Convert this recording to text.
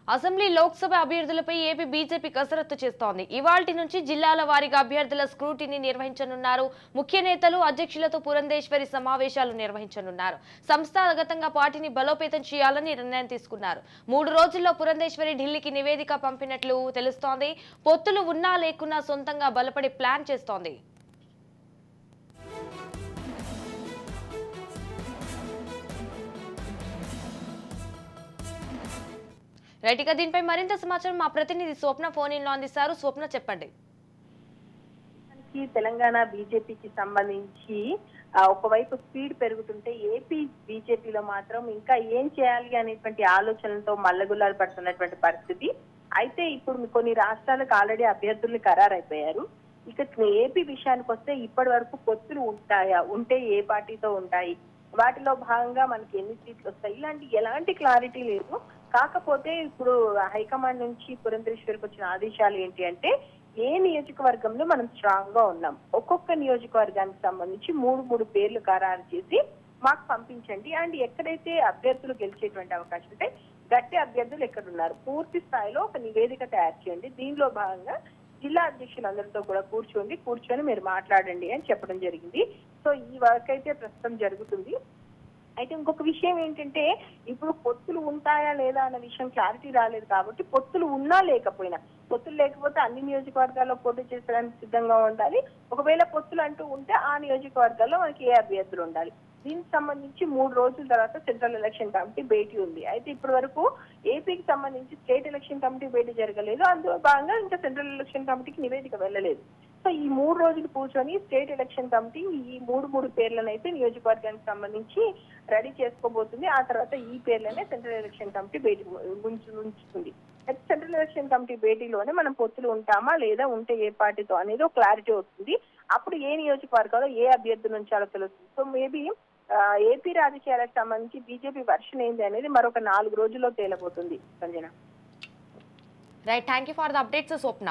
Assembly Lok Sabha అభ్యర్థులపై AP BJP కసరత్తు చేస్తోంది. ఇవాల్టి నుంచి జిల్లాల వారీగా అభ్యర్థుల స్క్రూటినీ నిర్వహించనున్నారు. ముఖ్య నేతలు అధ్యక్షులతో పురంధేశ్వరి సమావేశాలు నిర్వహించనున్నారు. సంస్థాగతంగా పార్టీని బలోపేతం చేయాలని నిర్ణయం తీసుకున్నారు. 3 రోజుల్లో పురంధేశ్వరి ఢిల్లీకి నివేదిక పంపినట్లు తెలుస్తోంది. పొత్తులు ఉన్నా లేకున్నా సొంతంగా బలపడే ప్లాన్ చేస్తోంది. రైట్, ఇక దీనిపై మరింత సమాచారం మా ప్రతినిధి స్వప్న ఫోన్ ఇన్ లో అందిస్తారు. స్వప్న, చెప్పండి. తెలంగాణ బీజేపీకి సంబంధించి ఒకవైపు స్పీడ్ పెరుగుతుంటే ఏపీ బీజేపీలో మాత్రం ఇంకా ఏం చేయాలి అనేటువంటి ఆలోచనలతో మల్లగుల్లాలు పడుతున్నటువంటి పరిస్థితి. అయితే ఇప్పుడు కొన్ని రాష్ట్రాలకు ఆల్రెడీ అభ్యర్థులు ఖరారైపోయారు. ఇక ఏపీ విషయానికి వస్తే ఇప్పటి వరకు పొత్తులు ఉంటాయా, ఉంటే ఏ పార్టీతో ఉంటాయి, వాటిలో భాగంగా మనకి ఎన్ని సీట్లు వస్తాయి, ఇలాంటి ఎలాంటి క్లారిటీ లేదు. కాకపోతే ఇప్పుడు హైకమాండ్ నుంచి పురంధేశ్వరికి వచ్చిన ఆదేశాలు ఏంటి అంటే, ఏ నియోజకవర్గంలో మనం స్ట్రాంగ్ గా ఉన్నాం, ఒక్కొక్క నియోజకవర్గానికి సంబంధించి 3 పేర్లు ఖరారు చేసి మాకు పంపించండి. అండ్ ఎక్కడైతే అభ్యర్థులు గెలిచేటువంటి అవకాశం ఉంటే గట్టి అభ్యర్థులు ఎక్కడున్నారు, పూర్తి స్థాయిలో ఒక నివేదిక తయారు చేయండి. దీనిలో భాగంగా జిల్లా అధ్యక్షులందరితో కూడా కూర్చొని మీరు మాట్లాడండి అని చెప్పడం జరిగింది. సో ఈ వర్క్ అయితే ప్రస్తుతం జరుగుతుంది. అయితే ఇంకొక విషయం ఏంటంటే, ఇప్పుడు పొత్తులు ఉంటాయా లేదా అన్న విషయం క్లారిటీ రాలేదు కాబట్టి పొత్తులు ఉన్నా లేకపోయినా, పొత్తులు లేకపోతే అన్ని నియోజకవర్గాల్లో పోటీ చేసడానికి సిద్ధంగా ఉండాలి. ఒకవేళ పొత్తులు అంటూ ఉంటే ఆ నియోజకవర్గాల్లో మనకి ఏ అభ్యర్థులు ఉండాలి. దీనికి సంబంధించి 3 రోజుల తర్వాత సెంట్రల్ ఎలక్షన్ కమిటీ భేటీ ఉంది. అయితే ఇప్పటి వరకు ఏపీకి సంబంధించి స్టేట్ ఎలక్షన్ కమిటీ భేటీ జరగలేదు. అందులో భాగంగా ఇంకా సెంట్రల్ ఎలక్షన్ కమిటీకి నివేదిక వెళ్ళలేదు. సో ఈ 3 రోజులు కూర్చొని స్టేట్ ఎలక్షన్ కమిటీ ఈ 3 పేర్లను అయితే నియోజకవర్గానికి సంబంధించి రెడీ చేసుకోబోతుంది. ఆ తర్వాత ఈ పేర్లనే సెంట్రల్ ఎలక్షన్ కమిటీ భేటీ ఉంచుతుంది. అయితే సెంట్రల్ ఎలక్షన్ కమిటీ భేటీలోనే మనం పొత్తులు ఉంటామా లేదా, ఉంటే ఏ పార్టీతో అనేది ఒక క్లారిటీ వస్తుంది. అప్పుడు ఏ నియోజకవర్గాల్లో ఏ అభ్యర్థులు ఉంచాలో తెలుస్తుంది. సో మేబీ ఏపీ రాజకీయాలకు సంబంధించి బీజేపీ వర్షన్ ఏంది అనేది మరొక 4 రోజుల్లో తేలబోతుంది. Sanjana. Right, thank you for the updates Swapna.